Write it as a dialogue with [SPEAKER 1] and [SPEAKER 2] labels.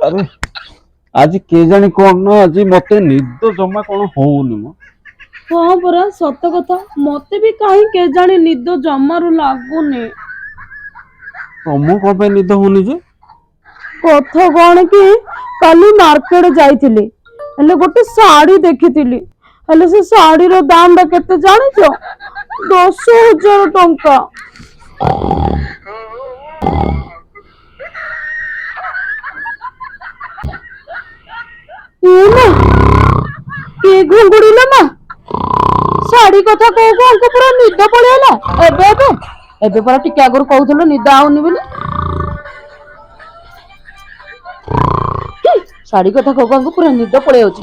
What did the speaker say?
[SPEAKER 1] ଆରେ ଆଜି କେଜାଣି କଣ ନା ଆଜି ମତେ ନିଦ ଜମା କଣ ହଉନି ମ।
[SPEAKER 2] ହଁ ପରା ସତ କଥା, ମତେ ବି କାହିଁ କେଜାଣି ନିଦ ଜମାରୁ ଲାଗୁନି।
[SPEAKER 1] ତମକୁ କଣ ପାଇଁ ନିଦ ହଉନି ଯେ?
[SPEAKER 2] କଥା କଣ କି, କାଲି ମାର୍କେଟ ଯାଇଥିଲି, ହେଲେ ଗୋଟେ ଶାଢୀ ଦେଖିଥିଲି, ହେଲେ ସେ ଶାଢୀର ଦାମ ଟା କେତେ ଜାଣିଛ? 10,000 ଟଙ୍କା। ଏ ମା, କି ଘୁଙ୍ଗୁଡିଲ ମା। ଶାଢୀ କଥା କହୁ କହୁ ଆଙ୍କୁ ପୁରା ନିଦ ପଳେଇଲା। ଏବେ ଏବେ ଏବେ ପରା ଟିକେ ଆଗରୁ କହୁଥିଲୁ ନିଦ ଆଉନି ବୋଲି। ଶାଢୀ କଥା କହୁ କହୁ ଆଙ୍କୁ ପୁରା ନିଦ ପଳେଇ ଯାଉଛି।